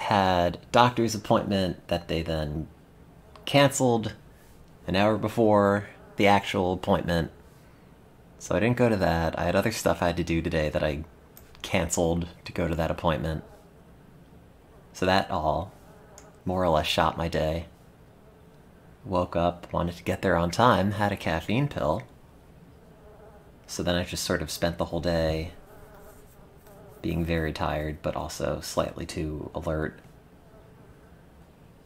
had doctor's appointment that they then canceled an hour before the actual appointment. So I didn't go to that. I had other stuff I had to do today that I canceled to go to that appointment. So that all more or less shot my day. Woke up, wanted to get there on time, had a caffeine pill. So then I just sort of spent the whole day being very tired, but also slightly too alert.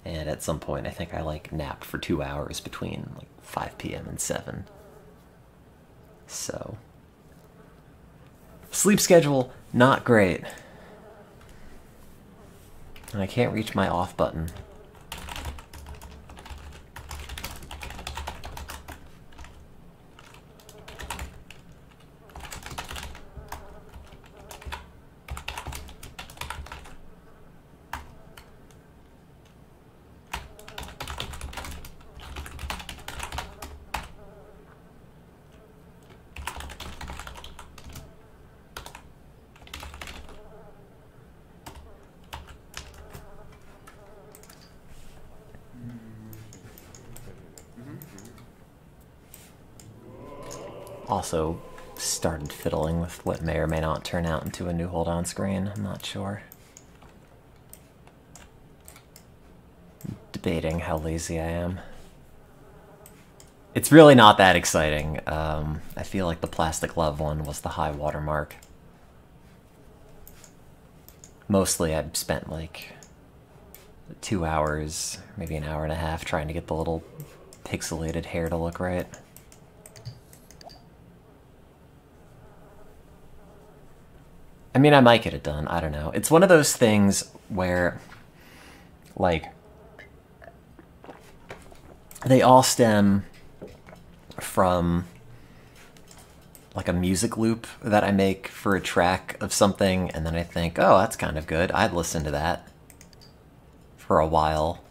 And at some point, I think I napped for 2 hours between 5 p.m. and 7. So, sleep schedule, not great. And I can't reach my off button. Also started fiddling with what may or may not turn out into a new hold-on screen. I'm not sure. Debating how lazy I am. It's really not that exciting. I feel like the Plastic Love one was the high watermark. Mostly I've spent 2 hours, maybe an hour and a half trying to get the little pixelated hair to look right. I mean, I might get it done. I don't know. It's one of those things where, they all stem from, a music loop that I make for a track of something, and then I think, oh, that's kind of good. I'd listen to that for a while.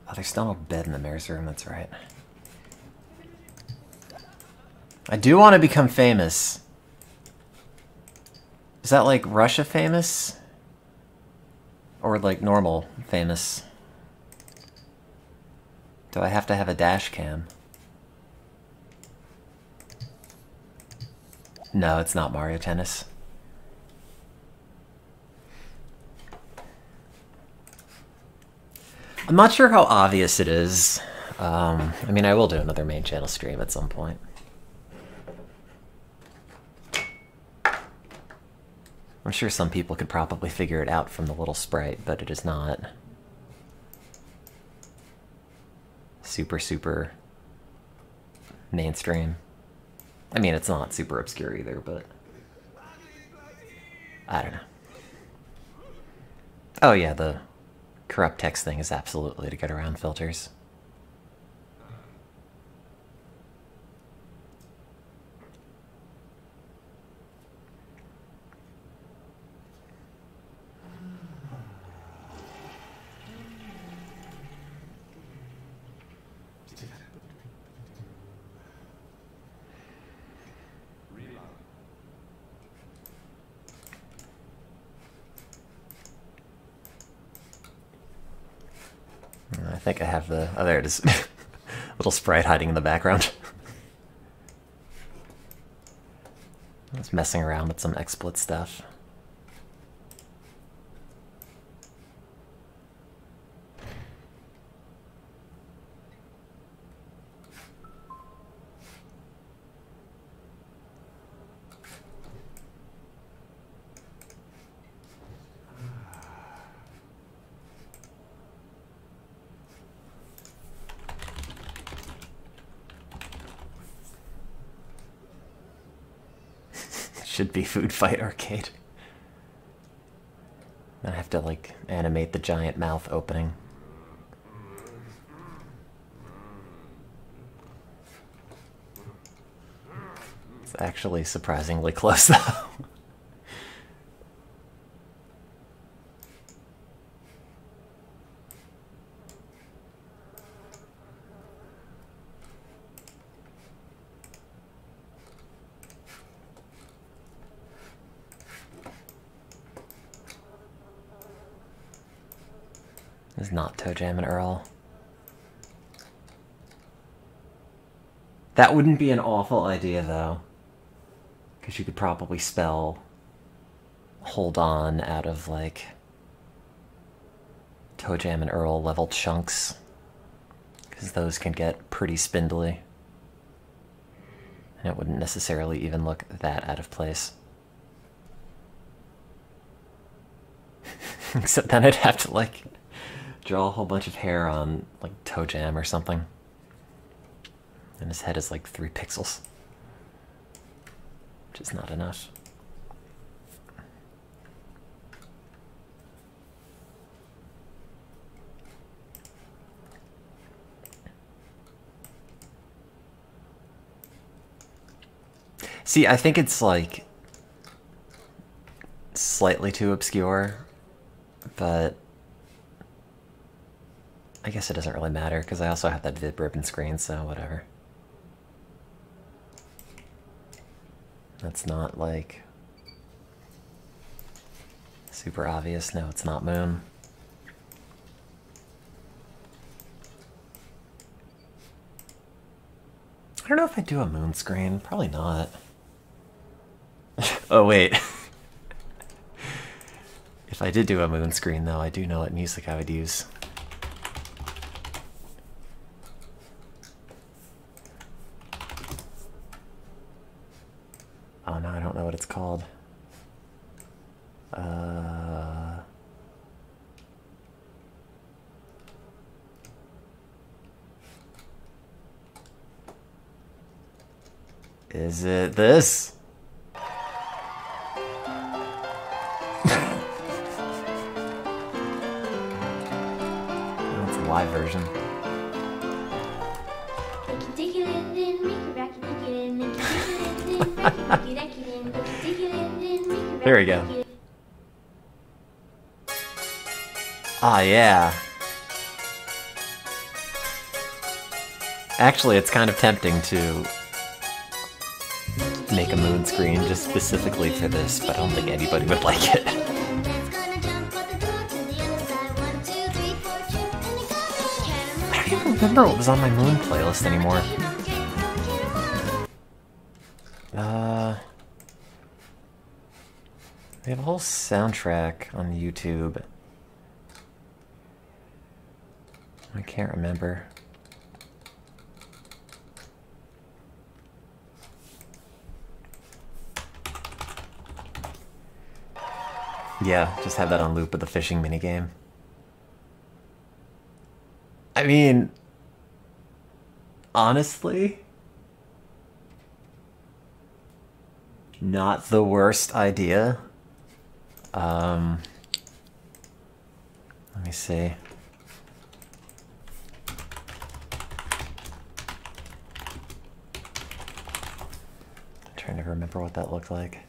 Oh, there's still no bed in the mayor's room. That's right. I do want to become famous. Is that Russia famous? Or normal famous? Do I have to have a dash cam? No, it's not Mario Tennis. I'm not sure how obvious it is. I mean, I will do another main channel stream at some point. I'm sure some people could probably figure it out from the little sprite, but it is not super mainstream. I mean, it's not super obscure either, but I don't know. Oh yeah, the corrupt text thing is absolutely to get around filters. I think I have the... Oh, there it is. Little sprite hiding in the background. I was messing around with some XSplit stuff. Should be Food Fight Arcade. I have to animate the giant mouth opening. It's actually surprisingly close though. is not Toe Jam and Earl. That wouldn't be an awful idea, though. Because you could probably spell hold on out of, like, Toe Jam and Earl level chunks. Because those can get pretty spindly. And it wouldn't necessarily even look that out of place. Except then I'd have to, like, draw a whole bunch of hair on, like, Toe Jam or something. And his head is like 3 pixels. Which is not enough. See, I think it's like slightly too obscure, but I guess it doesn't really matter because I also have that vid ribbon screen, so whatever. That's not like super obvious. No, it's not Moon. I don't know if I do a Moon screen. Probably not. Oh, wait. If I did do a Moon screen, though, I do know what music I would use. Oh, no, I don't know what it's called. Is it this? That's a live version. There we go. Ah, yeah. Actually, it's kind of tempting to make a Moon screen just specifically for this, but I don't think anybody would like it. I don't even remember what was on my Moon playlist anymore. They have a whole soundtrack on YouTube. I can't remember. Yeah, just have that on loop with the fishing minigame. I mean, honestly, not the worst idea. Let me see. I'm trying to remember what that looked like.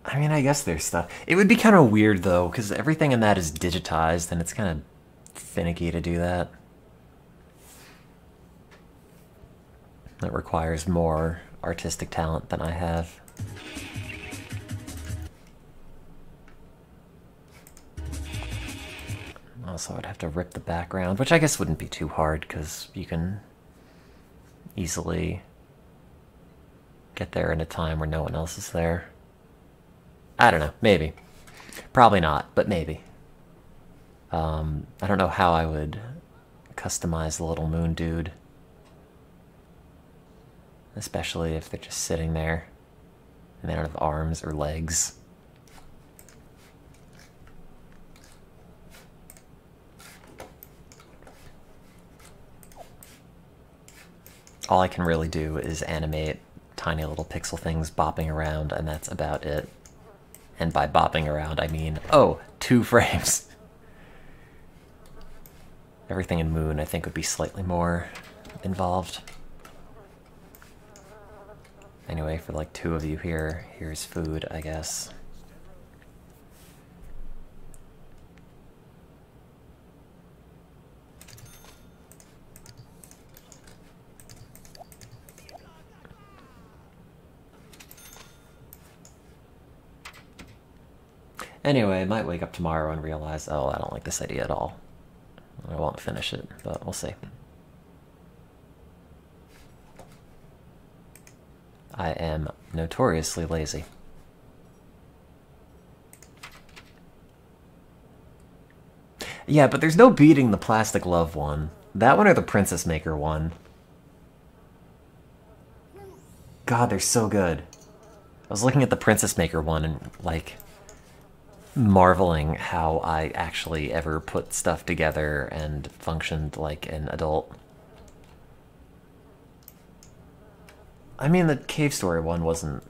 I mean, I guess there's stuff. It would be kind of weird, though, because everything in that is digitized, and it's kind of finicky to do that. That requires more artistic talent than I have. Also, I'd have to rip the background, which I guess wouldn't be too hard, because you can easily get there in a time where no one else is there. I don't know, maybe. Probably not, but maybe. I don't know how I would customize the little moon dude. Especially if they're just sitting there and they don't have arms or legs. All I can really do is animate tiny little pixel things bopping around, and that's about it. And by bopping around, I mean, oh, 2 frames. Everything in Moon, I think, would be slightly more involved. Anyway, for like 2 of you here, here's food, I guess. Anyway, I might wake up tomorrow and realize, oh, I don't like this idea at all. I won't finish it, but we'll see. I am notoriously lazy. Yeah, but there's no beating the Plastic Love one. That one or the Princess Maker one. God, they're so good. I was looking at the Princess Maker one and, like, marveling how I actually ever put stuff together and functioned like an adult. I mean, the Cave Story one wasn't...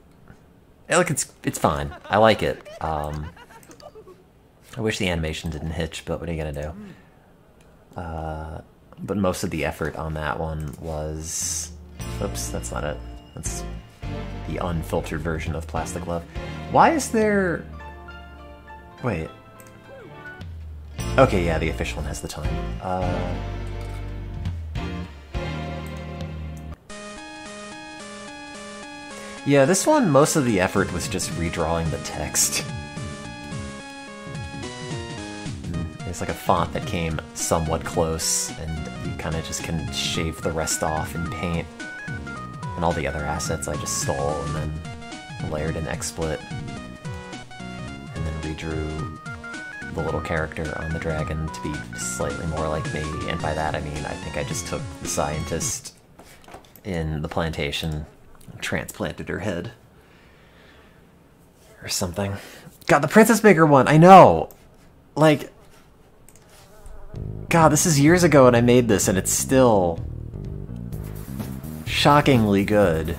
Look, it's fine. I like it. I wish the animation didn't hitch, but what are you gonna do? But most of the effort on that one was... Oops, that's not it. That's the unfiltered version of Plastic Love. Why is there... Wait. Okay, yeah, the official one has the time. Yeah, this one, most of the effort was just redrawing the text. There's like a font that came somewhat close, and you kind of just can shave the rest off in paint. And all the other assets I just stole and then layered in XSplit. And then redrew the little character on the dragon to be slightly more like me. And by that I mean I think I just took the scientist in the plantation, transplanted her head. Or something. God, the Princess Maker one, I know! Like... God, this is years ago and I made this and it's still... shockingly good.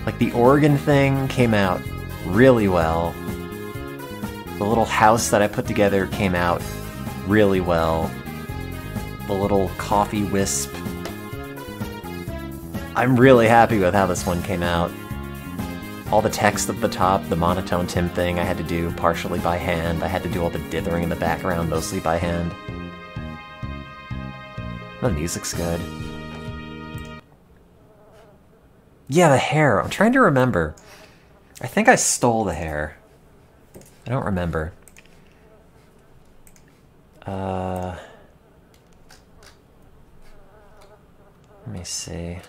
Like, the organ thing came out really well. The little house that I put together came out really well. The little coffee wisp. I'm really happy with how this one came out. All the text at the top, the monotone Tim thing I had to do partially by hand. I had to do all the dithering in the background mostly by hand. The music's good. Yeah, the hair. I'm trying to remember. I think I stole the hair. I don't remember. Let me see.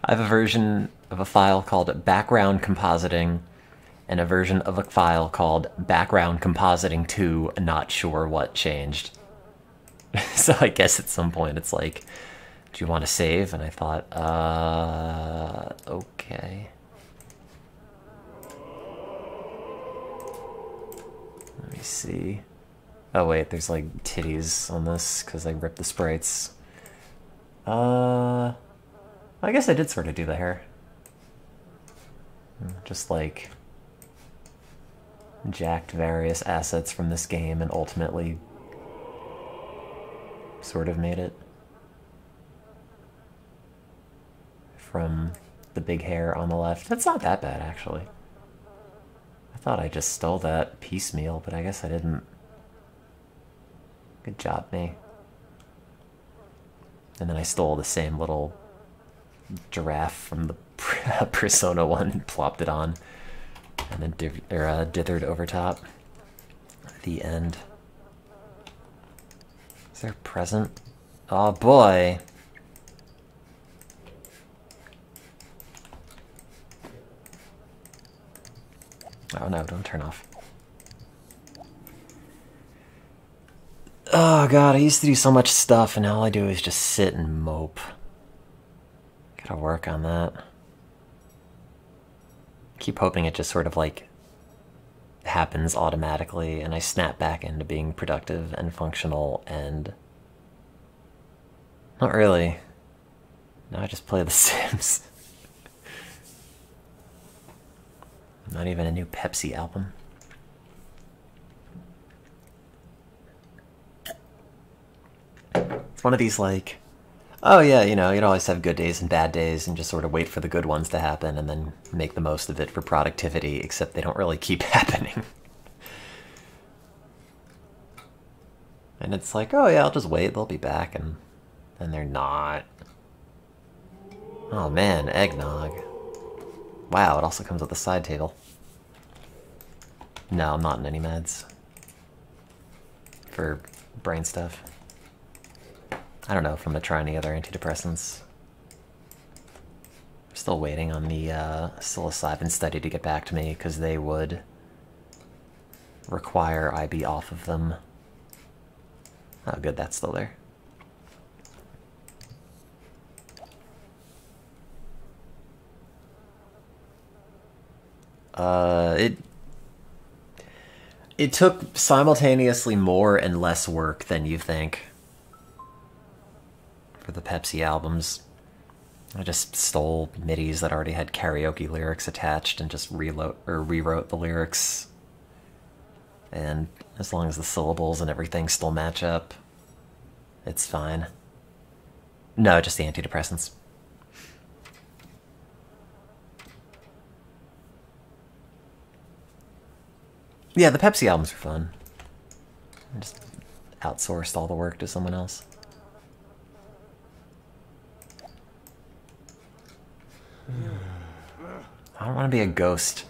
I have a version of a file called background compositing and a version of a file called background compositing 2, not sure what changed. So I guess at some point it's like, do you want to save? And I thought, okay. Let me see. Oh wait, there's like titties on this because I ripped the sprites. I guess I did sort of do the hair. Just like jacked various assets from this game and ultimately sort of made it. From the big hair on the left. That's not that bad, actually. I thought I just stole that piecemeal, but I guess I didn't. Good job, me. And then I stole the same little giraffe from the Persona one and plopped it on. And then dithered over top. The end. Is there a present? Oh boy! Oh no, don't turn off. Oh god, I used to do so much stuff and all I do is just sit and mope. Gotta work on that. Keep hoping it just sort of like happens automatically and I snap back into being productive and functional and... Not really. Now I just play The Sims. Not even a new Pepsi album. It's one of these like, oh yeah, you know, you'd always have good days and bad days and just sort of wait for the good ones to happen and then make the most of it for productivity, except they don't really keep happening. And it's like, oh yeah, I'll just wait, they'll be back, and then they're not. Oh man, eggnog. Wow, it also comes with a side table. No, I'm not in any meds. For brain stuff. I don't know if I'm gonna try any other antidepressants. I'm still waiting on the psilocybin study to get back to me, because they would require I be off of them. Oh good, that's still there. It took simultaneously more and less work than you think for the Pepsi albums. I just stole MIDIs that already had karaoke lyrics attached and just rewrote the lyrics. And as long as the syllables and everything still match up, it's fine. No, just the antidepressants. Yeah, the Pepsi albums are fun. I just outsourced all the work to someone else. I don't want to be a ghost.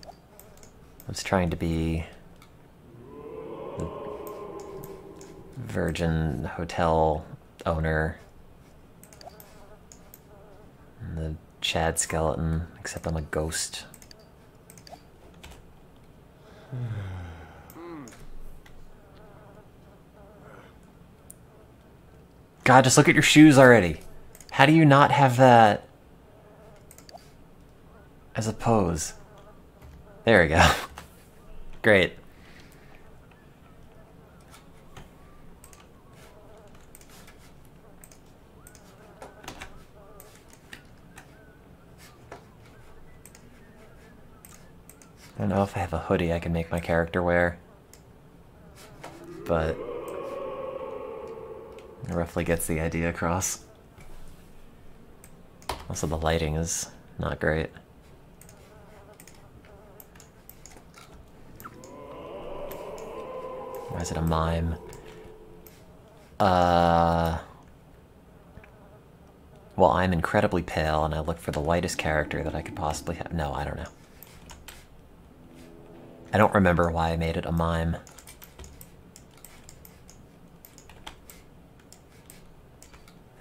I was trying to be the Virgin Hotel owner. And the Chad skeleton, except I'm a ghost. God, just look at your shoes already. How do you not have that as a pose? There we go. Great. I don't know if I have a hoodie I can make my character wear, but it roughly gets the idea across. Also, the lighting is not great. Why is it a mime? Well, I'm incredibly pale, and I look for the lightest character that I could possibly have. No, I don't know. I don't remember why I made it a mime.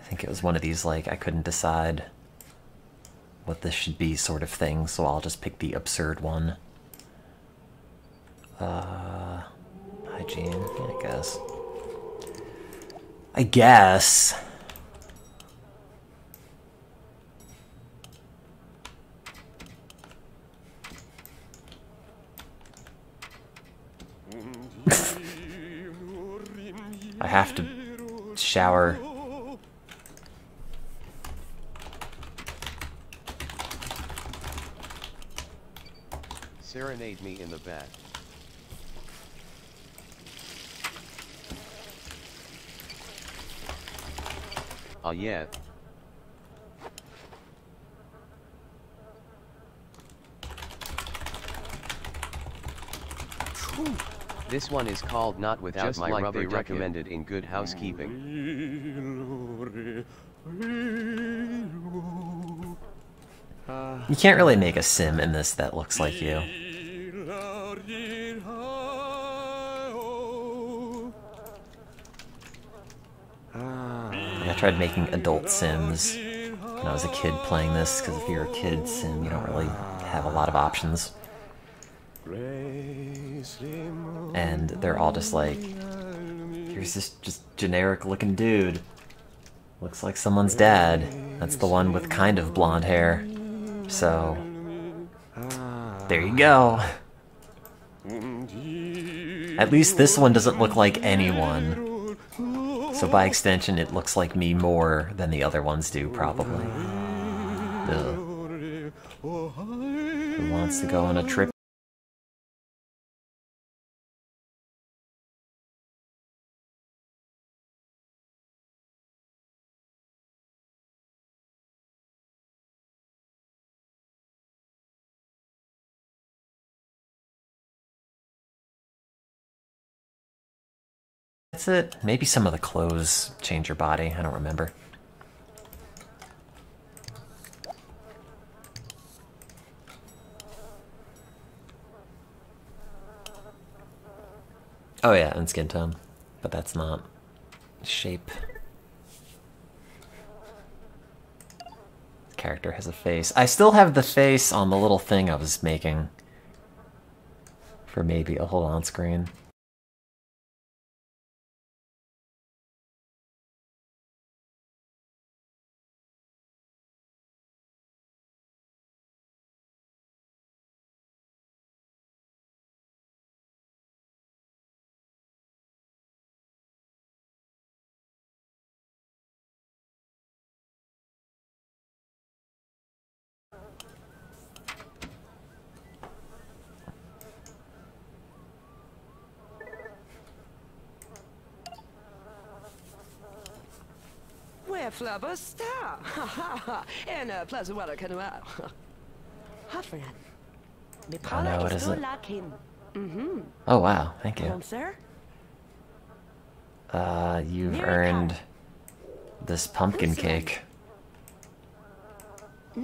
I think it was one of these, like, I couldn't decide what this should be sort of thing, so I'll just pick the absurd one. Hygiene, yeah, I guess. I guess. I have to shower. Serenade me in the bed. Oh yeah. This one is called Not Without Just My like Rubber Ducky. Recommended in Good Housekeeping. You can't really make a sim in this that looks like you. I tried making adult sims when I was a kid playing this, because if you're a kid sim, you don't really have a lot of options. And they're all just like, here's this just generic looking dude. Looks like someone's dad. That's the one with kind of blonde hair. So, there you go. At least this one doesn't look like anyone. So by extension, it looks like me more than the other ones do, probably. Ugh. Who wants to go on a trip That's it. Maybe some of the clothes change your body. I don't remember. Oh yeah, and skin tone. But that's not shape. The character has a face. I still have the face on the little thing I was making for maybe a hold on screen. Flubber star. Ha ha ha. And pleasant weather can well. Hot friend. Oh no, what is it? Oh wow, thank you. You've earned this pumpkin cake. I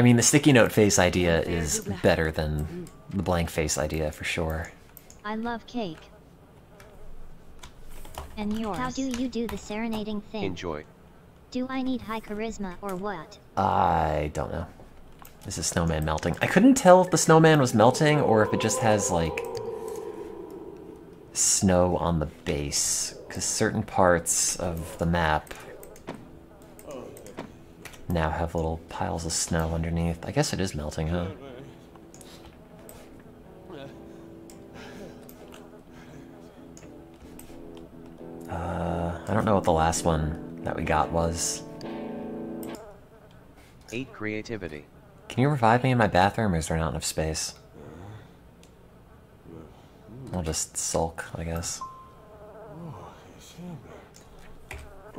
mean, the sticky note face idea is better than the blank face idea for sure. I love cake. And yours. How do you do the serenading thing? Enjoy. Do I need high charisma or what? I don't know. This is snowman melting. I couldn't tell if the snowman was melting or if it just has, like, snow on the base. Because certain parts of the map now have little piles of snow underneath. I guess it is melting, huh? I don't know what the last one that we got was. 8 creativity. Can you revive me in my bathroom, or is there not enough space? I'll just sulk, I guess.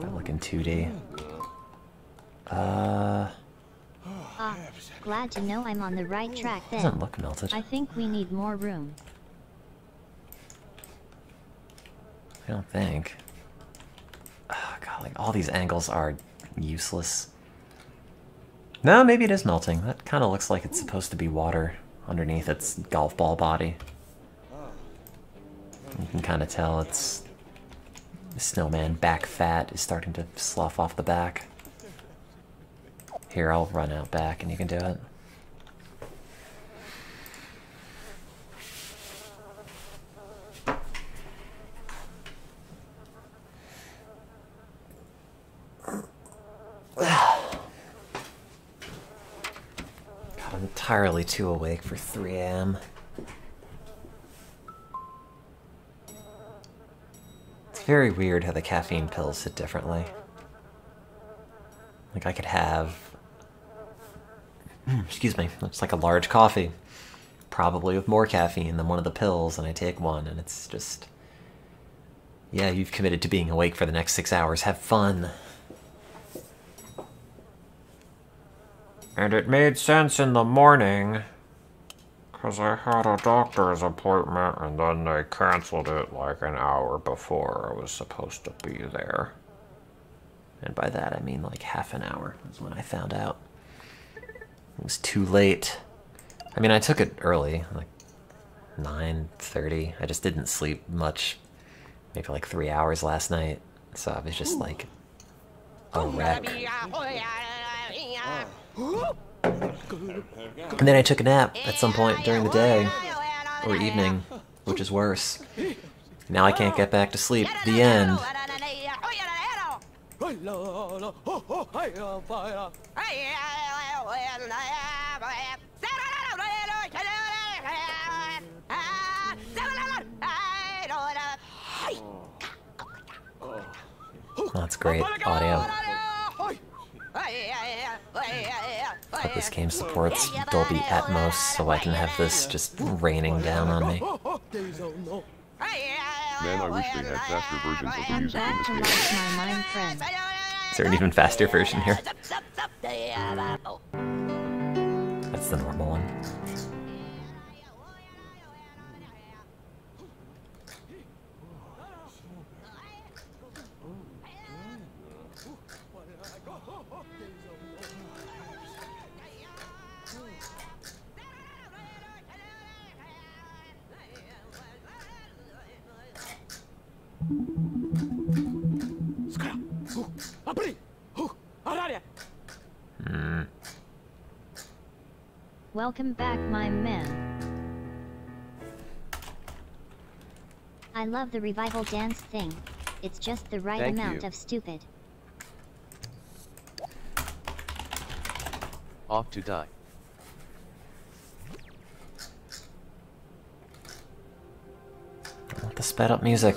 I look in 2D. Glad to know I'm on the right track then. Doesn't look melted. I think we need more room. I don't think. Oh god, like all these angles are useless. No, maybe it is melting. That kind of looks like it's supposed to be water underneath its golf ball body. You can kind of tell it's... The snowman back fat is starting to slough off the back. Here, I'll run out back and you can do it. I'm entirely too awake for 3 AM. It's very weird how the caffeine pills hit differently. Like I could have... excuse me, it's like a large coffee. Probably with more caffeine than one of the pills, and I take one, and it's just... Yeah, you've committed to being awake for the next 6 hours. Have fun. And it made sense in the morning, because I had a doctor's appointment and then they canceled it like an hour before I was supposed to be there. And by that I mean like half an hour is when I found out. It was too late. I mean, I took it early, like 9:30. I just didn't sleep much, maybe like 3 hours last night. So I was just like a wreck. And then I took a nap at some point during the day, or evening, which is worse. Now I can't get back to sleep. The end. That's great audio. Hope this game supports Dolby Atmos so I can have this just raining down on me. Man, I wish they had faster versions of the music in this game. Is there an even faster version here? That's the normal one. Welcome back, my man. I love the revival dance thing. It's just the right Thank amount you. of stupid. Off to die. I want the sped up music.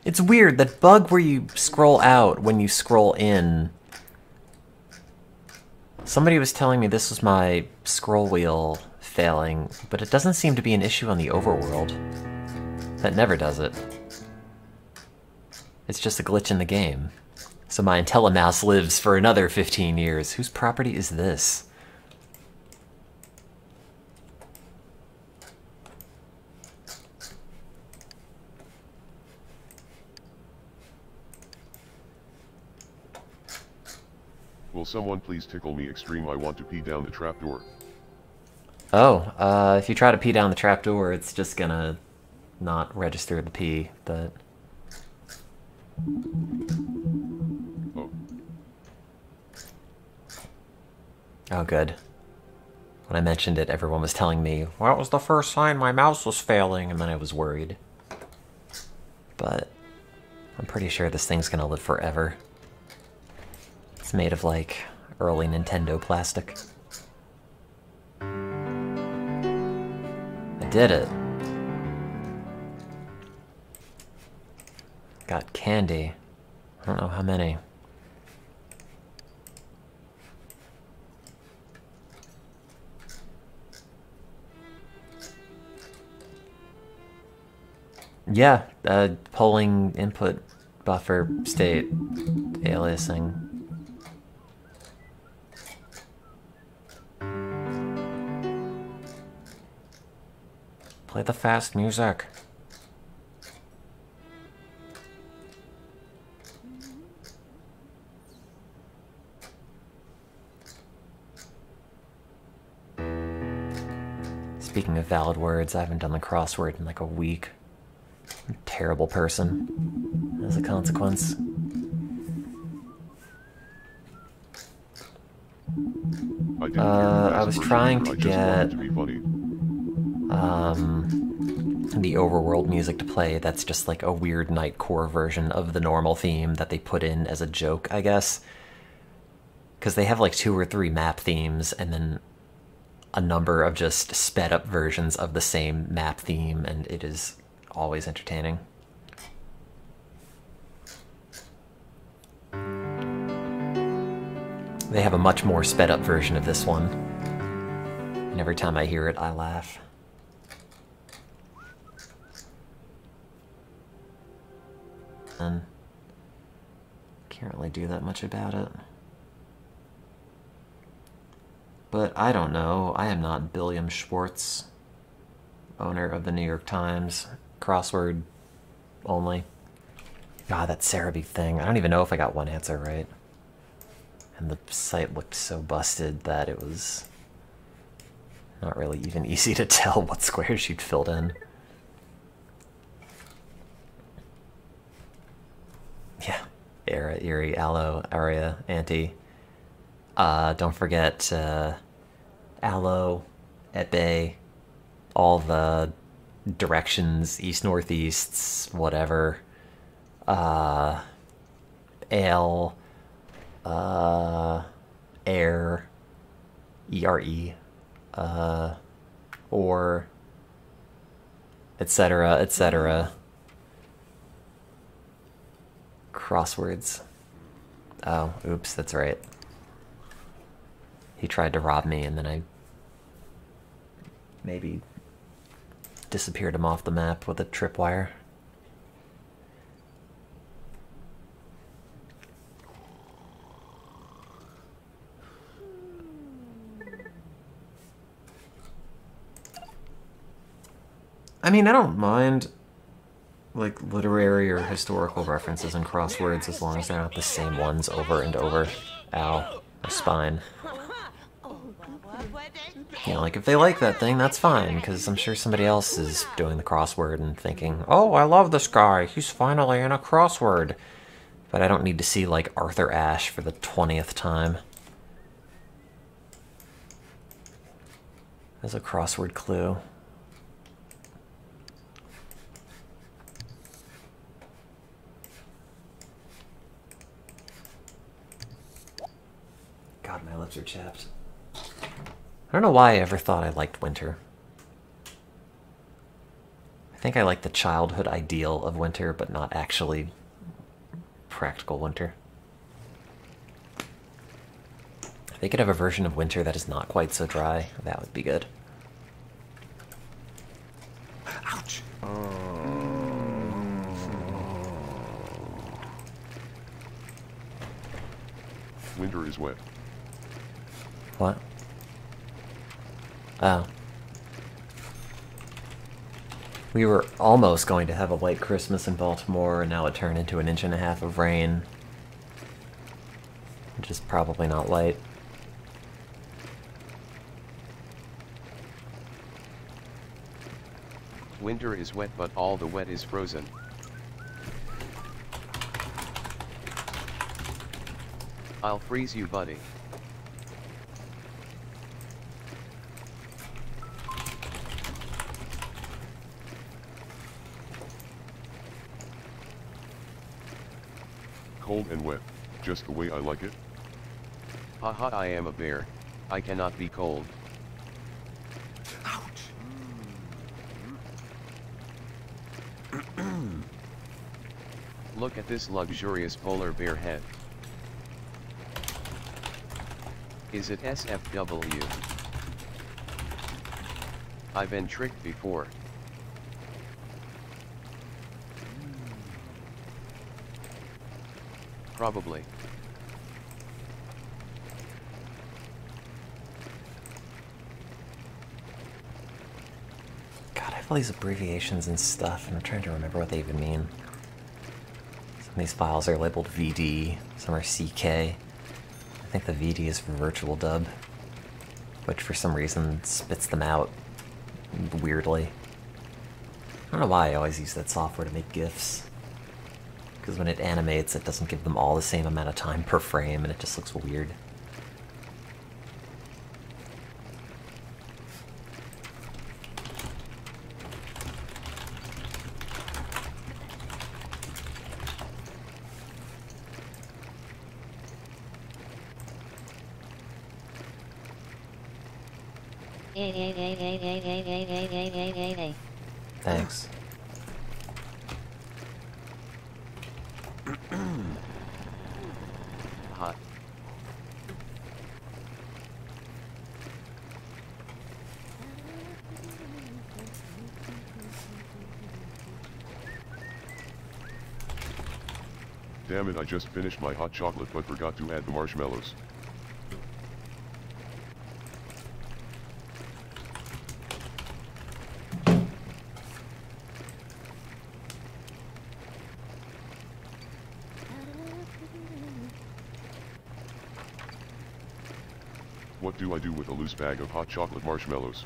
It's weird, that bug where you scroll out when you scroll in. Somebody was telling me this was my scroll wheel failing, but it doesn't seem to be an issue on the overworld. That never does it. It's just a glitch in the game. So my IntelliMouse lives for another 15 years. Whose property is this? Will someone please tickle me extreme? I want to pee down the trapdoor. Oh, if you try to pee down the trapdoor, it's just gonna not register the pee, but... Oh. Oh, good. When I mentioned it, everyone was telling me, well, it was the first sign my mouse was failing, and then I was worried. But I'm pretty sure this thing's gonna live forever. It's made of, like, early Nintendo plastic. I did it. Got candy. I don't know how many. Yeah, polling input buffer state aliasing. Play the fast music. Speaking of valid words, I haven't done the crossword in like a week. I'm a terrible person as a consequence. I was trying to get the overworld music to play that's just like a weird nightcore version of the normal theme that they put in as a joke, I guess. Because they have like 2 or 3 map themes and then a number of just sped up versions of the same map theme, and it is always entertaining. They have a much more sped up version of this one, and every time I hear it, I laugh. And can't really do that much about it. But I don't know. I am not William Schwartz, owner of the New York Times, crossword only. God, that Cerebi thing. I don't even know if I got one answer right. And the site looked so busted that it was not really even easy to tell what squares you'd filled in. Yeah. Era, Erie, Aloe, Aria, Anti. Don't forget Aloe, at Bay, all the directions, east, northeasts, whatever. Ale, air, ERE, or, etc., etc. Crosswords. Oh, oops, that's right. He tried to rob me, and then I maybe disappeared him off the map with a tripwire. I mean, I don't mind like literary or historical references in crosswords as long as they're not the same ones over and over. Ow, my spine. You know, like if they like that thing, that's fine, because I'm sure somebody else is doing the crossword and thinking, oh, I love this guy, he's finally in a crossword. But I don't need to see, like, Arthur Ashe for the 20th time. There's a crossword clue. God, my lips are chapped. I don't know why I ever thought I liked winter. I think I like the childhood ideal of winter, but not actually practical winter. If they could have a version of winter that is not quite so dry, that would be good. Ouch! Winter is wet. What? Oh. We were almost going to have a white Christmas in Baltimore, and now it turned into an 1.5 inches of rain. Which is probably not light. Winter is wet, but all the wet is frozen. I'll freeze you, buddy. Cold and wet, just the way I like it. Haha, I am a bear. I cannot be cold. Ouch! Look at this luxurious polar bear head. Is it SFW? I've been tricked before. Probably. God, I have all these abbreviations and stuff, and I'm trying to remember what they even mean. Some of these files are labeled VD, some are CK. I think the VD is for virtual dub, which for some reason spits them out weirdly. I don't know why I always use that software to make GIFs. Because when it animates, it doesn't give them all the same amount of time per frame, and it just looks weird. Thanks. Hot. Damn it, I just finished my hot chocolate but forgot to add the marshmallows. What do I do with a loose bag of hot chocolate marshmallows?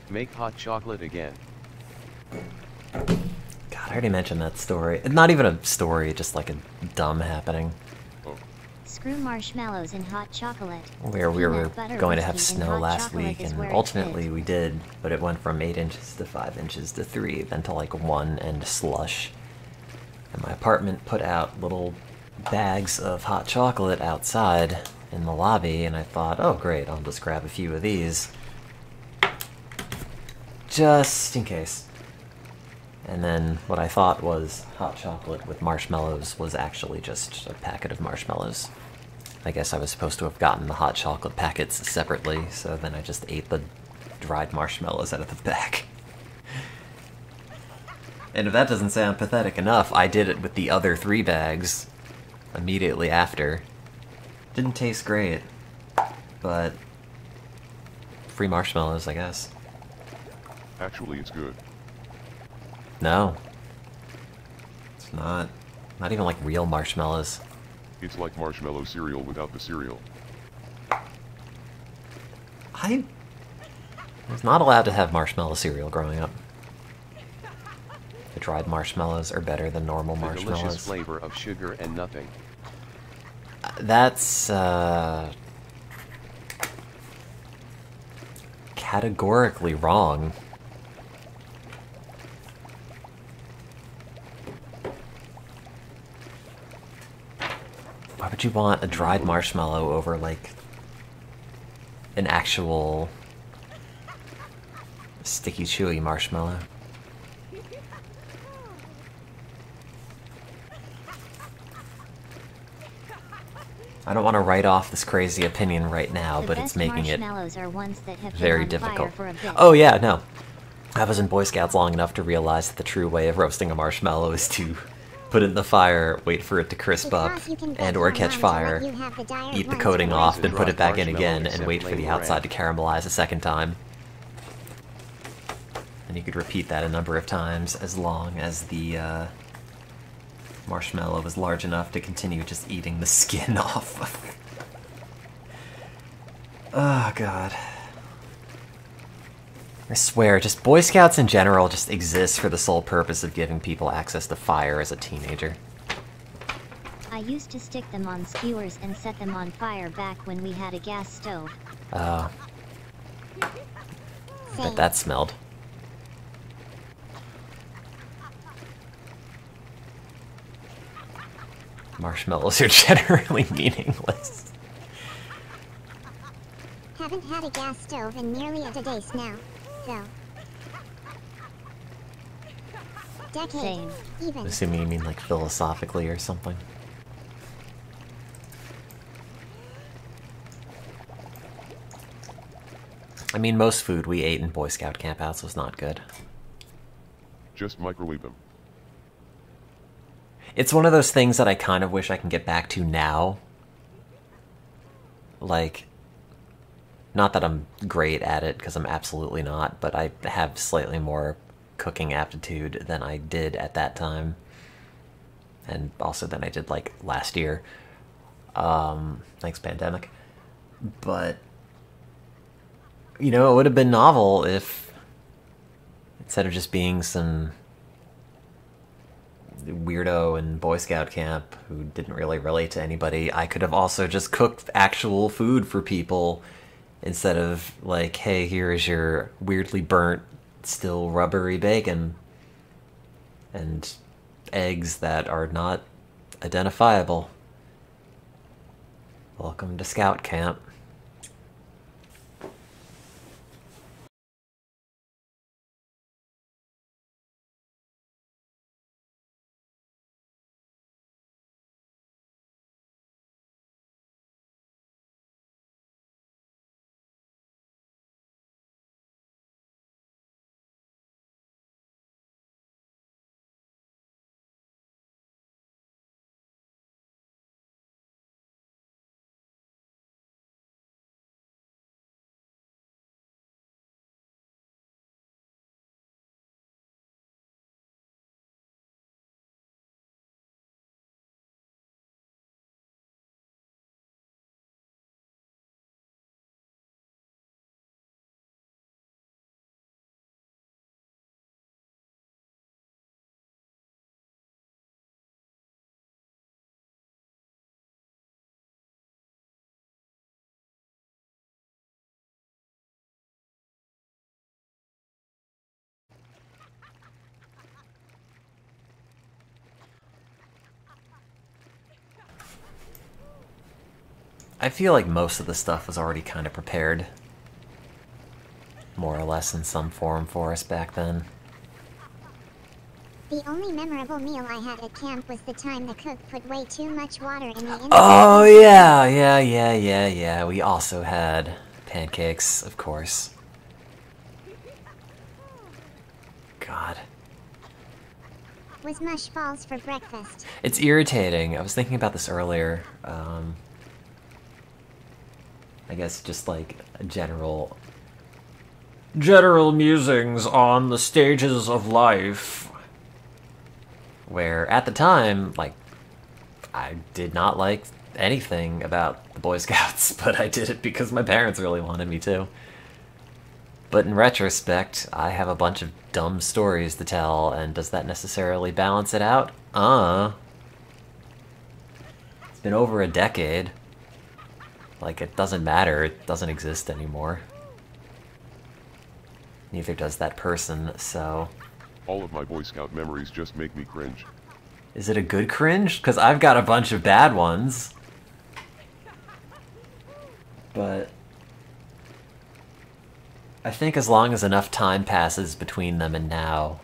Make hot chocolate again. God, I already mentioned that story. Not even a story, just like a dumb happening. Screw marshmallows in hot chocolate. Where we were Peanut butter going to have whiskey in snow hot last chocolate week, is and where it ultimately is. we did, but it went from 8 inches to 5 inches to 3, then to like 1 and slush. And my apartment put out little bags of hot chocolate outside in the lobby, and I thought, oh great, I'll just grab a few of these. Just in case. And then what I thought was hot chocolate with marshmallows was actually just a packet of marshmallows. I guess I was supposed to have gotten the hot chocolate packets separately, so then I just ate the dried marshmallows out of the bag. And if that doesn't sound pathetic enough, I did it with the other 3 bags immediately after. Didn't taste great, but free marshmallows, I guess. Actually, it's good. No. It's not. Not even like real marshmallows. It's like marshmallow cereal without the cereal. I was not allowed to have marshmallow cereal growing up. The dried marshmallows are better than normal The marshmallows. delicious flavor of sugar and nothing. That's, categorically wrong. Why would you want a dried marshmallow over, like, an actual sticky, chewy marshmallow? I don't want to write off this crazy opinion right now, but it's making it are ones that have very been on difficult. fire for a bit. Oh yeah, no. I was in Boy Scouts long enough to realize that the true way of roasting a marshmallow is to put it in the fire, wait for it to crisp up, and or catch fire, eat the coating off, then put it back in again, and wait for the outside to caramelize a second time. And you could repeat that a number of times as long as the marshmallow was large enough to continue just eating the skin off. Oh god. I swear, just Boy Scouts in general just exist for the sole purpose of giving people access to fire as a teenager. I used to stick them on skewers and set them on fire back when we had a gas stove. Oh. Bet that smelled. Marshmallows are generally meaningless. Haven't had a gas stove in nearly a decade now, though. Same. Even. Assuming you mean like philosophically or something. I mean, most food we ate in Boy Scout campouts was not good. Just microwave them. It's one of those things that I kind of wish I can get back to now. Like, not that I'm great at it, because I'm absolutely not, but I have slightly more cooking aptitude than I did at that time. And also than I did, like, last year. Thanks, pandemic. But, you know, it would have been novel if, instead of just being some weirdo in Boy Scout camp who didn't really relate to anybody, I could have also just cooked actual food for people instead of like, hey, here is your weirdly burnt, still rubbery bacon and eggs that are not identifiable. Welcome to Scout camp. I feel like most of the stuff was already kind of prepared, more or less in some form for us back then. The only memorable meal I had at camp was the time the cook put way too much water in the instant. Oh yeah. We also had pancakes, of course. God. was mush balls for breakfast. It's irritating. I was thinking about this earlier. I guess just like a general musings on the stages of life. Where at the time, like, I did not like anything about the Boy Scouts, but I did it because my parents really wanted me to. But in retrospect, I have a bunch of dumb stories to tell, and does that necessarily balance it out? It's been over a decade. Like, it doesn't matter, it doesn't exist anymore. Neither does that person, so... All of my Boy Scout memories just make me cringe. Is it a good cringe? Because I've got a bunch of bad ones. But... I think as long as enough time passes between them and now,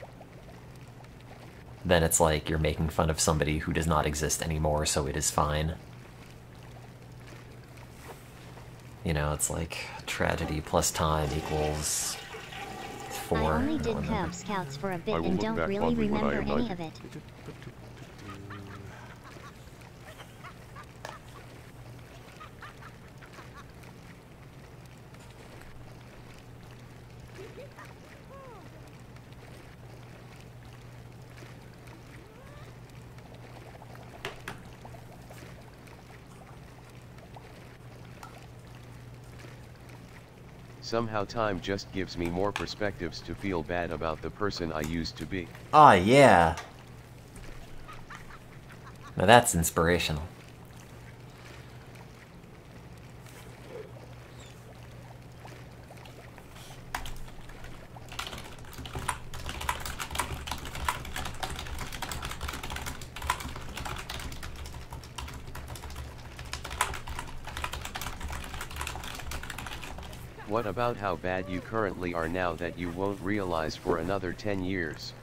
then it's like you're making fun of somebody who does not exist anymore, so it is fine. You know, it's like tragedy plus time equals 4. I only did Cub Scouts for a bit and don't really remember any of it. Somehow time just gives me more perspectives to feel bad about the person I used to be. Ah, yeah. Now that's inspirational. What about how bad you currently are now that you won't realize for another 10 years?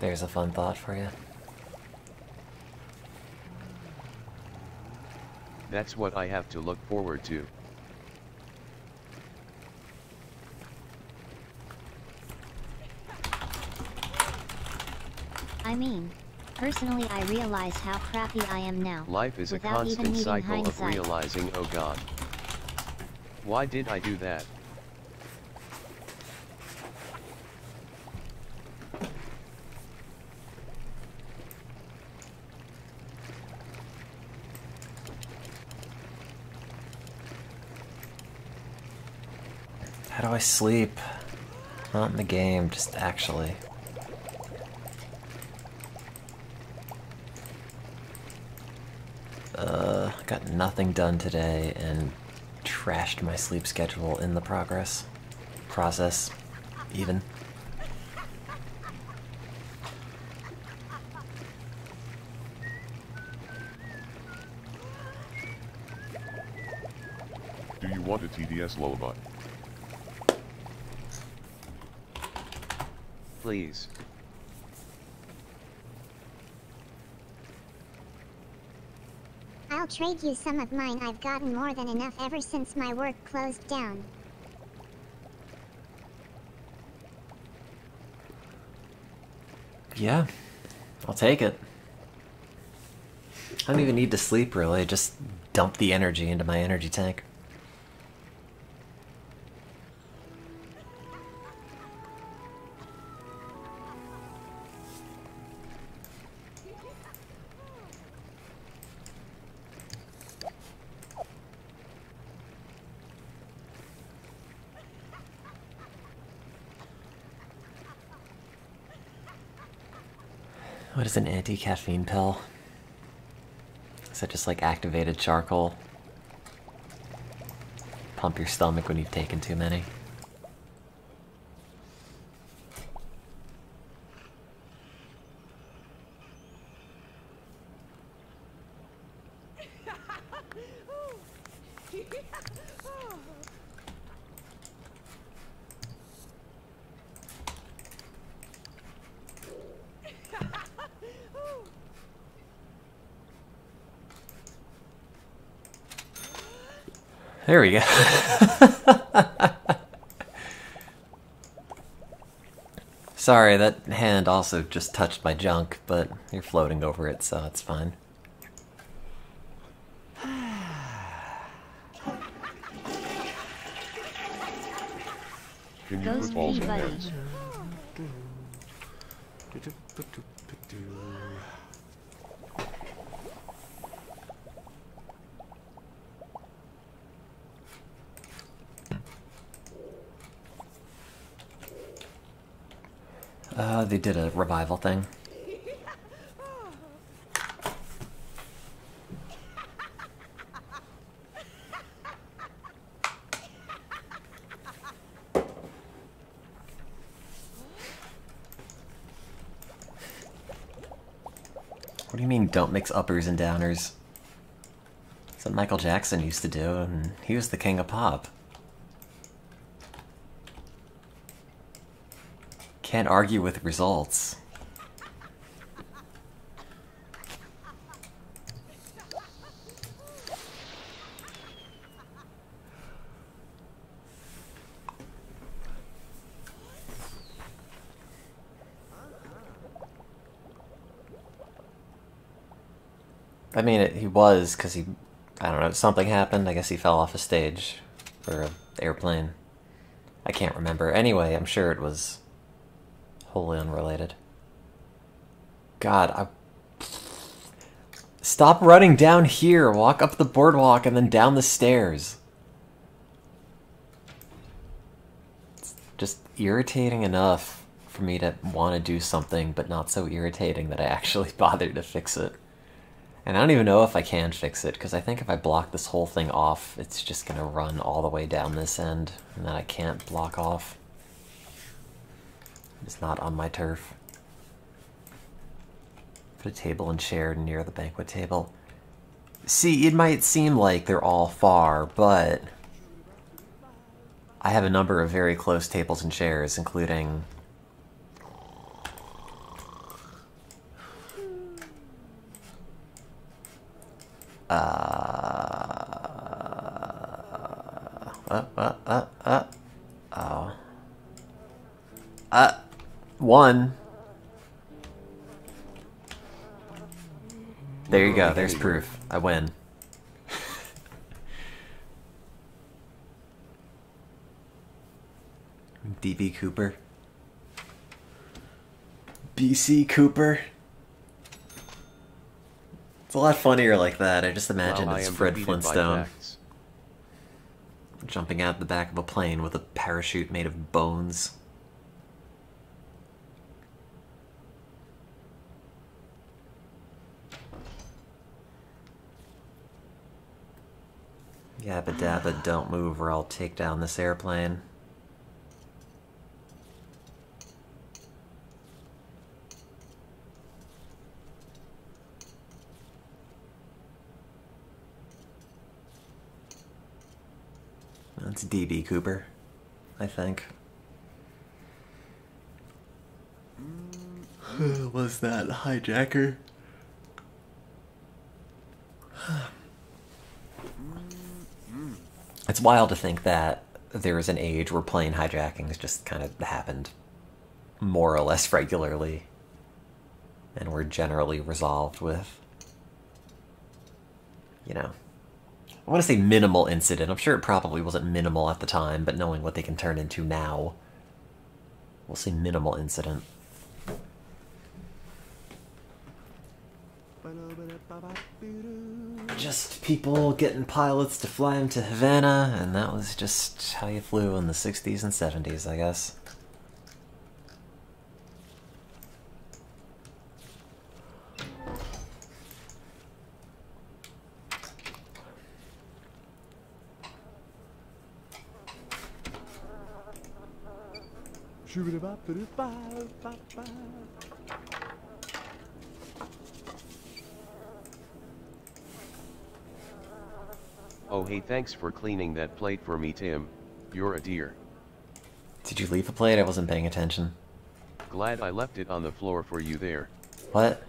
There's a fun thought for you. That's what I have to look forward to. I mean, personally I realize how crappy I am now. Life is a without even constant needing cycle of hindsight. realizing, oh God, why did I do that? How do I sleep? Not in the game, just actually. Got nothing done today and trashed my sleep schedule in the process, even. Do you want a TDS lullaby? Please. I'll trade you some of mine. I've gotten more than enough ever since my work closed down. Yeah, I'll take it. I don't even need to sleep, really. Just dump the energy into my energy tank. What is an anti-caffeine pill? Is that just like activated charcoal? Pump your stomach when you've taken too many? There we go. Sorry, that hand also just touched my junk, but you're floating over it, so it's fine. Can you Ghost put balls me, in buddy. heads? They did a revival thing. What do you mean, don't mix uppers and downers? That's what Michael Jackson used to do, and he was the king of pop. Can't argue with results. I mean, he was, because he, I don't know, something happened. I guess he fell off a stage for an airplane. I can't remember. Anyway, I'm sure it was wholly unrelated. God, stop running down here. Walk up the boardwalk and then down the stairs. It's just irritating enough for me to want to do something, but not so irritating that I actually bothered to fix it. And I don't even know if I can fix it, because I think if I block this whole thing off, it's just going to run all the way down this end, and then I can't block off. It's not on my turf. Put a table and chair near the banquet table. See, it might seem like they're all far, but I have a number of very close tables and chairs, including one. There you go, there's proof. I win. DB Cooper. BC Cooper. It's a lot funnier like that. I just imagine it's Fred Flintstone jumping out the back of a plane with a parachute made of bones. Yabba dabba, don't move or I'll take down this airplane. That's DB Cooper, I think. Was that hijacker? It's wild to think that there was an age where plane hijackings just kind of happened more or less regularly and were generally resolved with, you know, I want to say minimal incident. I'm sure it probably wasn't minimal at the time, but knowing what they can turn into now, we'll say minimal incident. Just people getting pilots to fly them to Havana, and that was just how you flew in the 60s and 70s, I guess. Oh hey, thanks for cleaning that plate for me, Tim. You're a dear. Did you leave a plate? I wasn't paying attention. Glad I left it on the floor for you there. What?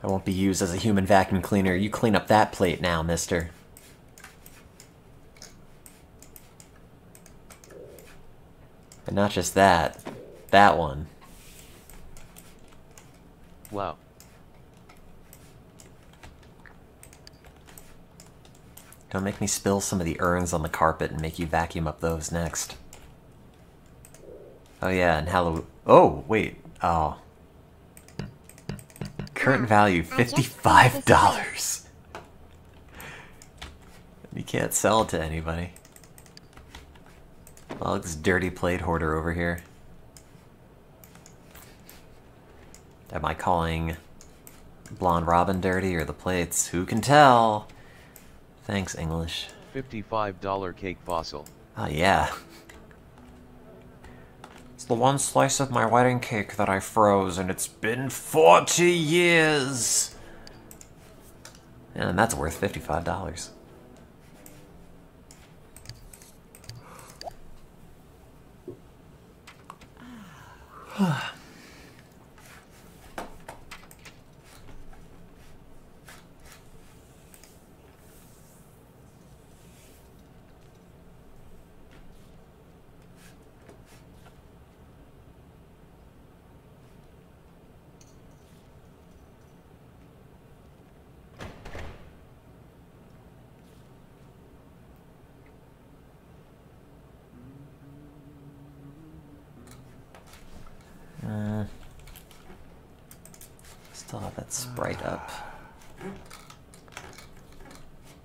I won't be used as a human vacuum cleaner. You clean up that plate now, mister. And not just that. That one. Wow. Don't make me spill some of the urns on the carpet and make you vacuum up those next. Oh yeah, and Halloween. Oh, wait. Oh. Current value, $55. You can't sell it to anybody. Oh, look, this dirty plate hoarder over here. Am I calling Blonde Robin dirty or the plates? Who can tell? Thanks, English. $55 cake fossil. Oh, yeah. It's the one slice of my wedding cake that I froze, and it's been 40 years! And that's worth $55. Still have that sprite up.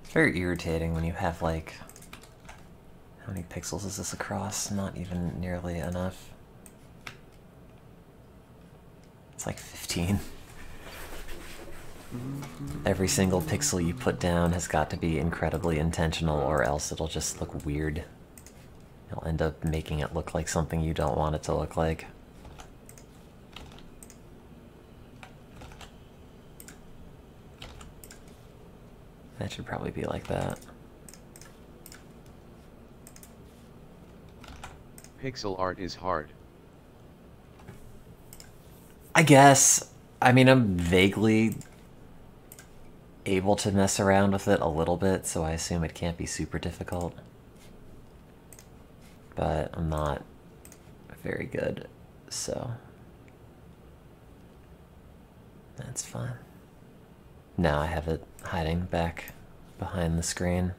It's very irritating when you have, like, how many pixels is this across? Not even nearly enough. It's like 15. Every single pixel you put down has got to be incredibly intentional, or else it'll just look weird. You'll end up making it look like something you don't want it to look like. That should probably be like that. Pixel art is hard. I guess. I mean, I'm vaguely able to mess around with it a little bit, so I assume it can't be super difficult. But I'm not very good, so that's fine. Now I have it hiding back behind the screen.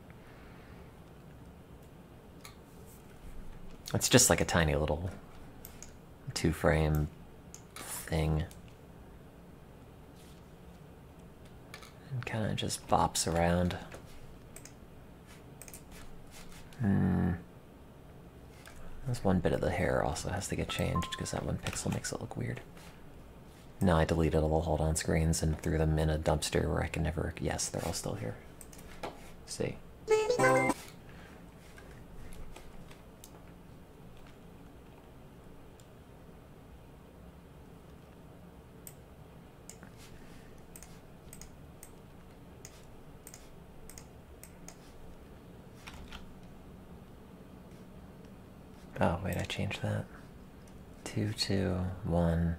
It's just like a tiny little 2-frame thing. And kind of just bops around. There's one bit of the hair also has to get changed because that one pixel makes it look weird. No, I deleted all the hold-on screens and threw them in a dumpster where I can never... Yes, they're all still here. See. Oh, wait, I changed that. 2, 2, 1...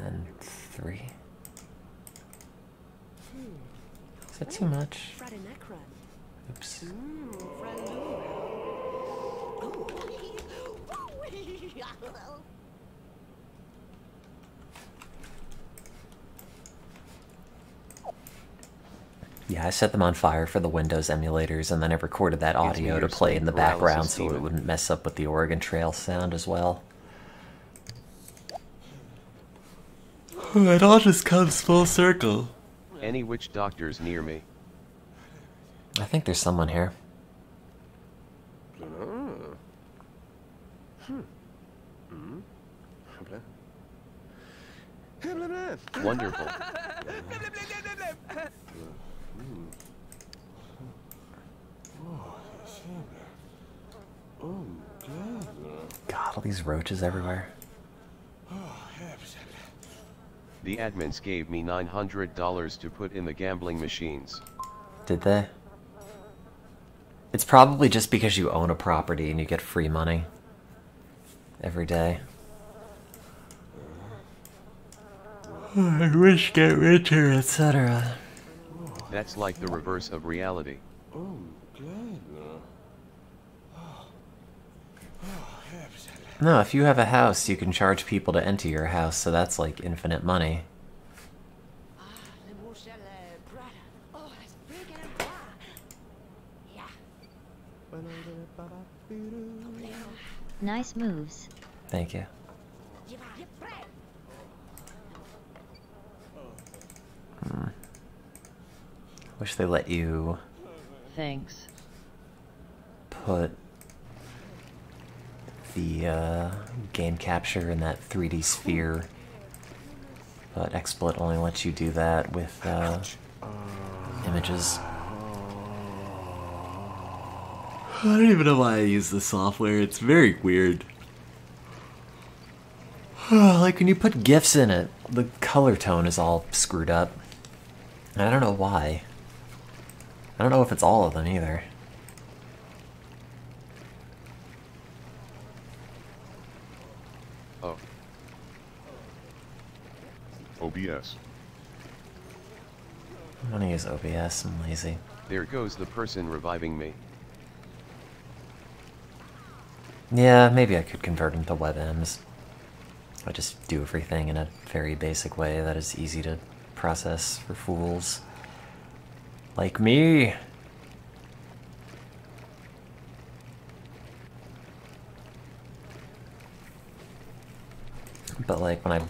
and 3. Is that too much? Oops. Yeah, I set them on fire for the Windows emulators, and then I recorded that audio to play in the background so it wouldn't mess up with the Oregon Trail sound as well. It all just comes full circle. Any witch doctors near me? I think there's someone here. Wonderful. God, all these roaches everywhere. The admins gave me $900 to put in the gambling machines. Did they? It's probably just because you own a property and you get free money every day. I wish get richer, etc. That's like the reverse of reality. No, if you have a house, you can charge people to enter your house, so that's like infinite money. Oh, that's big and bright. Yeah. Nice moves. Thank you. Wish they let you Thanks. put the game capture in that 3D sphere, but XSplit only lets you do that with images. I don't even know why I use this software, it's very weird. Like when you put GIFs in it, the color tone is all screwed up. I don't know why. I don't know if it's all of them either. Oh. OBS. I want to use OBS, I'm lazy. There goes the person reviving me. Yeah, maybe I could convert them to WebMs. I just do everything in a very basic way that is easy to process for fools. Like me. But like when I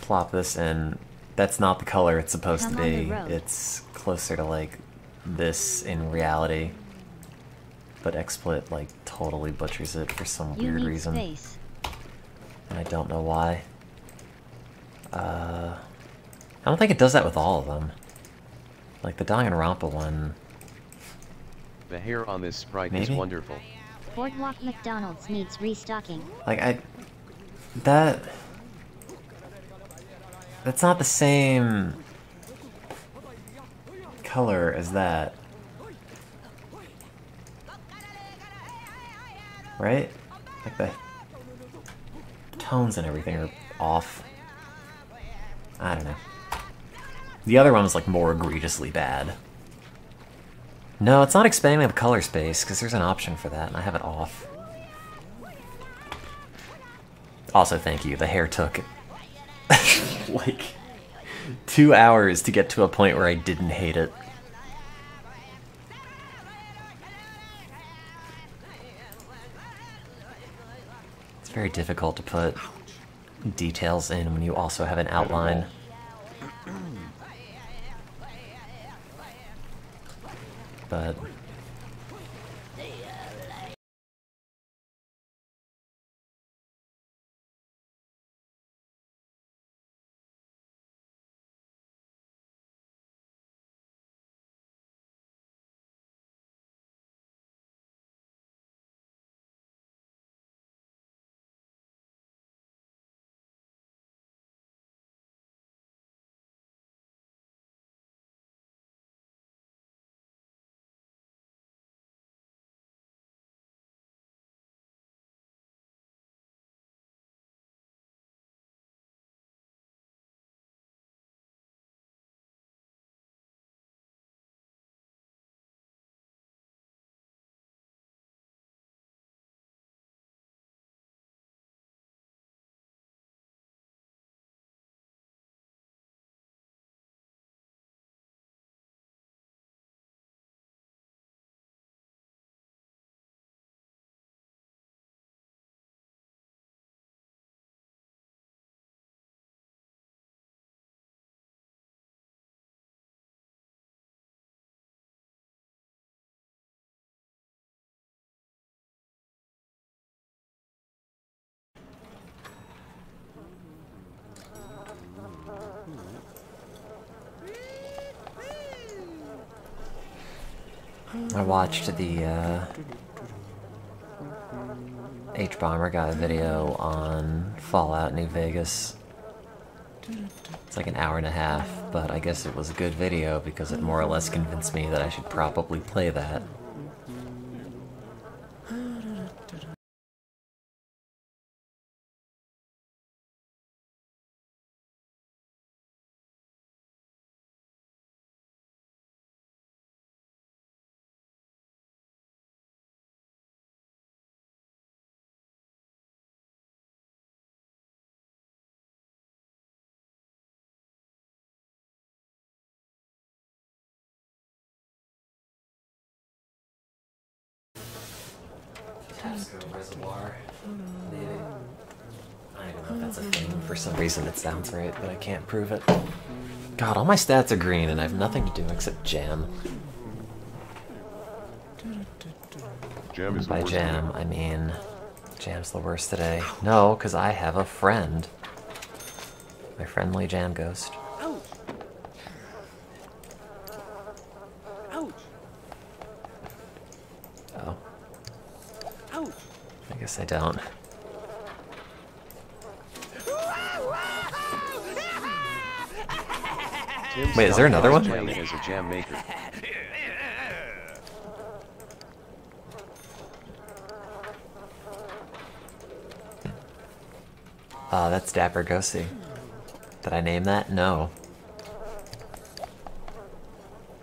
plop this in, that's not the color it's supposed to be. It's closer to like this in reality. But XSplit like totally butchers it for some weird reason. Space. And I don't know why. I don't think it does that with all of them. Like the Danganronpa one. The hair on this sprite Maybe? is wonderful. Boardwalk McDonald's needs restocking. Like that's not the same color as that. Right? Like the tones and everything are off. I don't know. The other one was like more egregiously bad. No, it's not expanding the color space, because there's an option for that, and I have it off. Also, thank you. The hair took like 2 hours to get to a point where I didn't hate it. It's very difficult to put details in when you also have an outline. But I watched the H-Bomber got a video on Fallout New Vegas. It's like an hour and a half, but I guess it was a good video because it more or less convinced me that I should probably play that. Tabasco reservoir. Maybe. I don't know if that's a thing. For some reason it sounds right, but I can't prove it. God, all my stats are green and I have nothing to do except jam. Jam is the By worst jam, today. I mean... Jam's the worst today. No, because I have a friend. My friendly jam ghost. Ouch! Ouch! Oh. Ouch! I guess I don't. Tim Wait, is there another one? playing as a jam maker. That's Dapper Ghosty. Did I name that? No.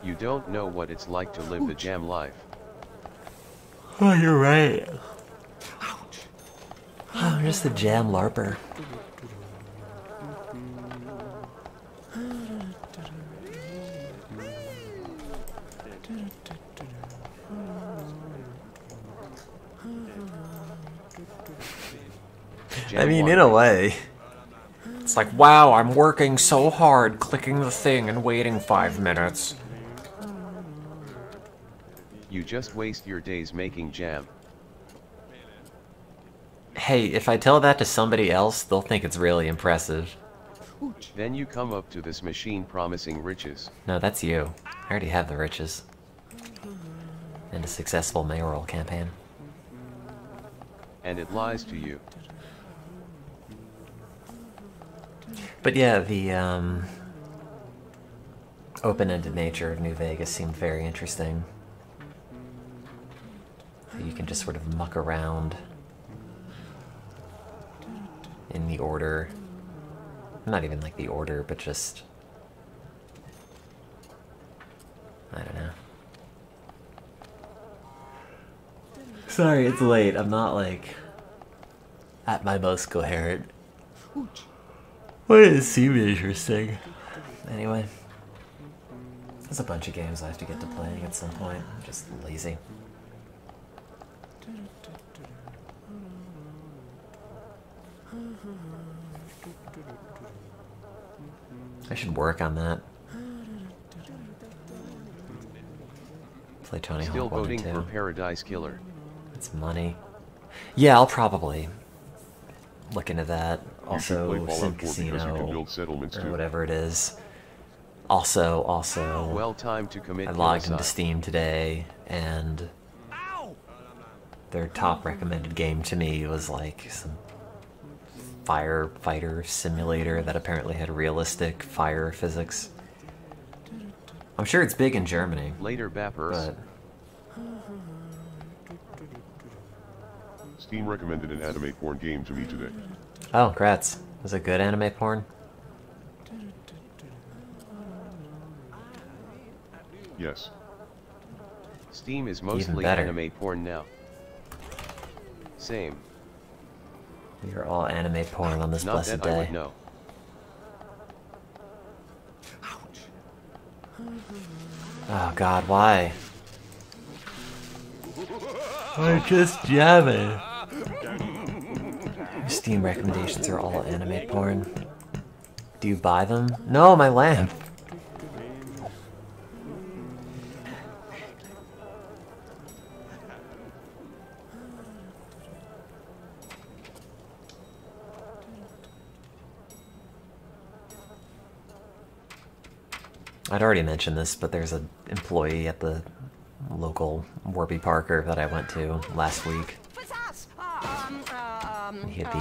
You don't know what it's like to live the jam life. Oh, you're right. Oh, I'm just a jam larper. I mean, in a way. It's like, wow, I'm working so hard, clicking the thing and waiting 5 minutes. You just waste your days making jam. Hey, if I tell that to somebody else, they'll think it's really impressive. Then you come up to this machine promising riches. No, that's you. I already have the riches. And a successful mayoral campaign. And it lies to you. But yeah, the open-ended nature of New Vegas seemed very interesting. You can just sort of muck around in the order. Not even like the order, but just... I don't know. Sorry, it's late. I'm not, like, at my most coherent. What is seem interesting? Anyway. There's a bunch of games I have to get to playing at some point. I'm just lazy. I should work on that. Play Tony Still Hawk 1 voting and for 2. Paradise Killer. It's money. Yeah, I'll probably look into that. You should Also, play Fallout Sim 4 because you can Casino, build settlements or too. whatever it is. Also, Well timed to commit I logged into genocide. Steam today, and their top recommended game to me was like some firefighter simulator that apparently had realistic fire physics. I'm sure it's big in Germany, Later bappers. but Steam recommended an anime porn game to me today. oh, grats. Was it good anime porn? Yes. Steam is mostly better. anime porn now. Same. We are all anime porn on this Not blessed that I would day. know. Oh god, why? I'm just jamming. Steam recommendations are all anime porn. Do you buy them? No, my lamp. I'd already mentioned this, but there's an employee at the local Warby Parker that I went to last week. He had the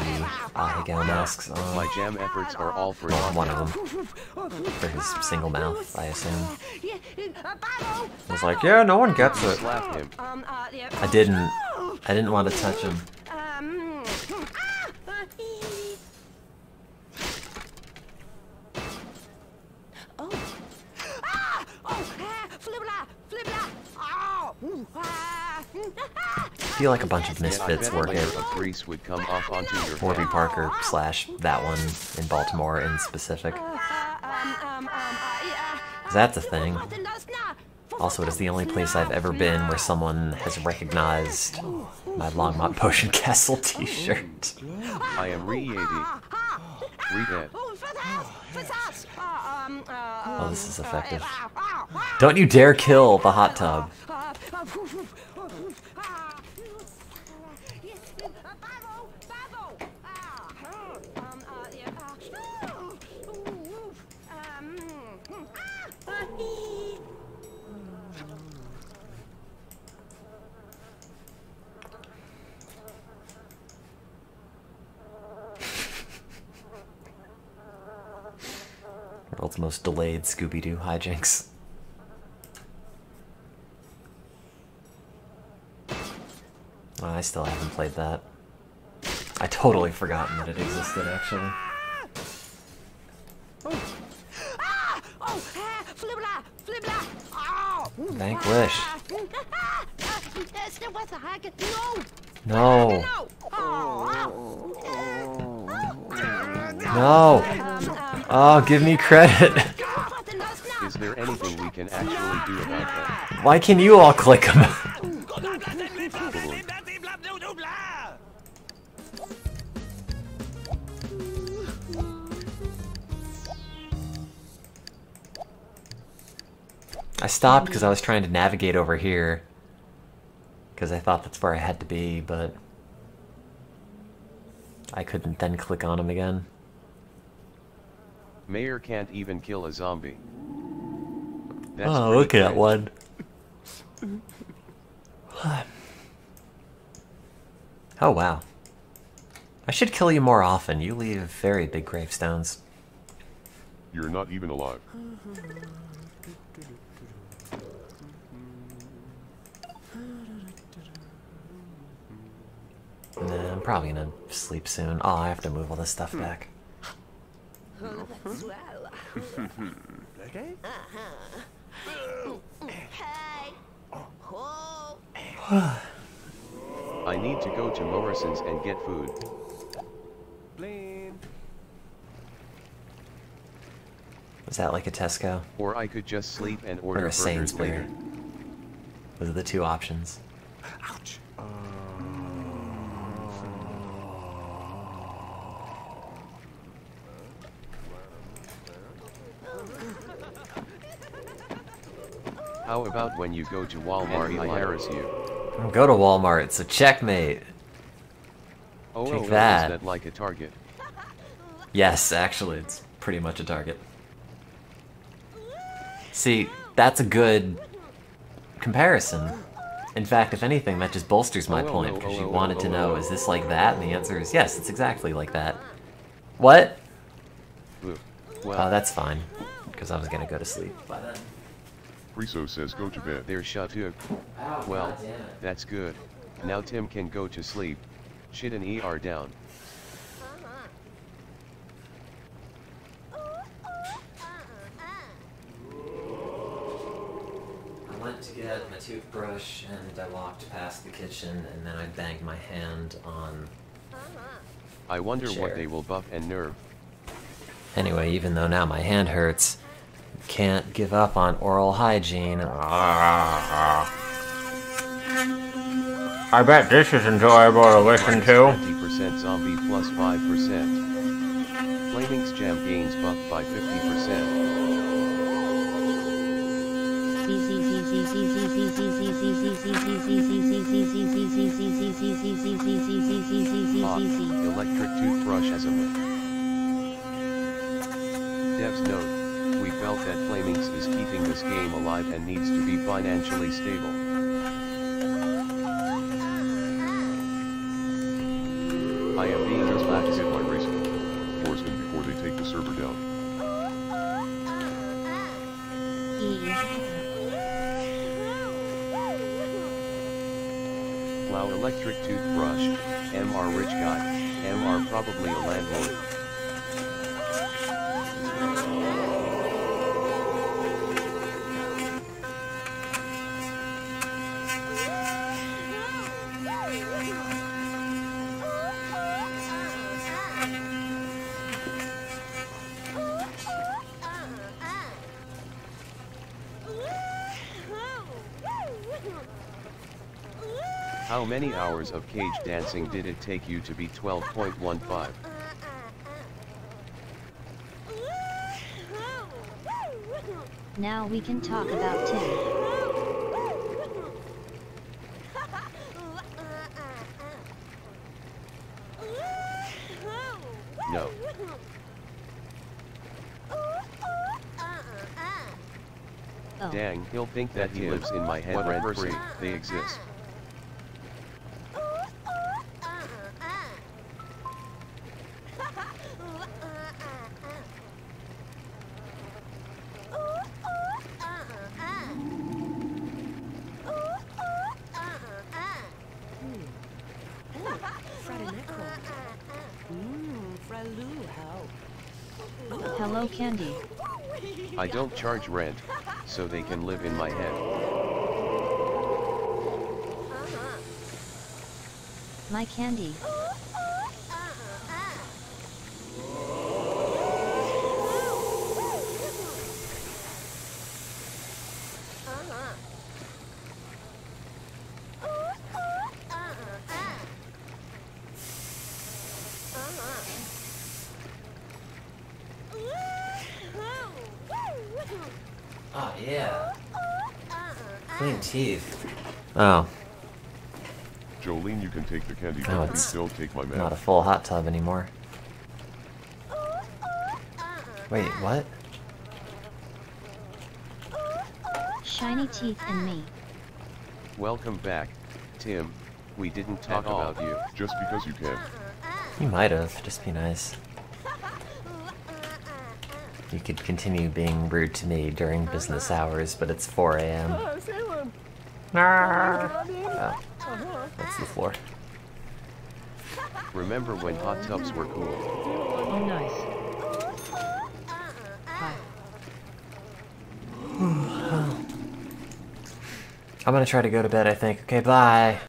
Ahegao masks on. My jam efforts are all for Well, naught one now. of them. For his single mouth, I assume. I was like, yeah, no one gets it. Slap him. I didn't want to touch him. I feel like a bunch of misfits I bet work later at a grease would come off onto your Warby head. Parker / that one in Baltimore in specific. 'Cause that's a thing. Also, it is the only place I've ever been where someone has recognized my Longmont Potion Castle t-shirt. I am re-80. Re-dead. Oh, this is effective. Don't you dare kill the hot tub. World's most delayed Scooby-Doo hijinks. Oh, I still haven't played that. I totally forgotten that it existed, actually. Vanquish. No. No. Oh, give me credit. Is there anything we can actually do about that? Why can you all click them? I stopped because I was trying to navigate over here. Because I thought that's where I had to be, but I couldn't then click on him again. Mayor can't even kill a zombie. That's Oh, look at that one. Oh, wow. I should kill you more often. You leave very big gravestones. You're not even alive. Nah, I'm probably gonna sleep soon. Oh, I have to move all this stuff back. I need to go to Morrison's and get food. Was that like a Tesco? Or I could just sleep and order Or a burgers Sainsbury's? later. Those are the two options. Ouch. How about when you go to Walmart, I harass you? Don't go to Walmart, so checkmate. Oh, Take is that. that like a target? Yes, actually, it's pretty much a target. See, that's a good comparison. In fact, if anything, that just bolsters my point, because you wanted to know, is this like that? And the answer is yes, it's exactly like that. What? Well, Oh, that's fine, because I was gonna go to sleep by then. Friso says go to bed. there's Shatuk. Well, that's good. Now Tim can go to sleep. Shit and ER down. I went to get my toothbrush, and I walked past the kitchen, and then I banged my hand on... I wonder Chair. what they will buff and nerf. Anyway, even though now my hand hurts, can't give up on oral hygiene. I bet this is enjoyable to listen to. 20% zombie plus 5%. Flaming Jam gains buff by 50%. Electric toothbrush as a myth. Devs note, we felt that Flamings is keeping this game alive and needs to be financially stable. I am being Just want to relaxed. get my racing. Force them before they take the server down. Wow, electric toothbrush, MR rich guy, MR probably a landlord. How many hours of cage dancing did it take you to be 12.15? Now we can talk about Tim. No. Oh. Dang, he'll think that he lives in my head rent free. They exist. Hello, Candy. I don't charge rent, so they can live in my head. My Candy. Oh, yeah. Clean teeth. Oh, Jolene, you can take the candy, Oh, but it's please don't take my not map. a full hot tub anymore. Wait, what? Shiny teeth and me. Welcome back, Tim. We didn't talk about you. Just because you can. You might have. Just be nice. You could continue being rude to me during business hours, but it's 4 a.m. Oh, that's the floor. Remember when hot tubs were cool? Oh, nice. Hi. I'm gonna try to go to bed, I think. Okay, bye.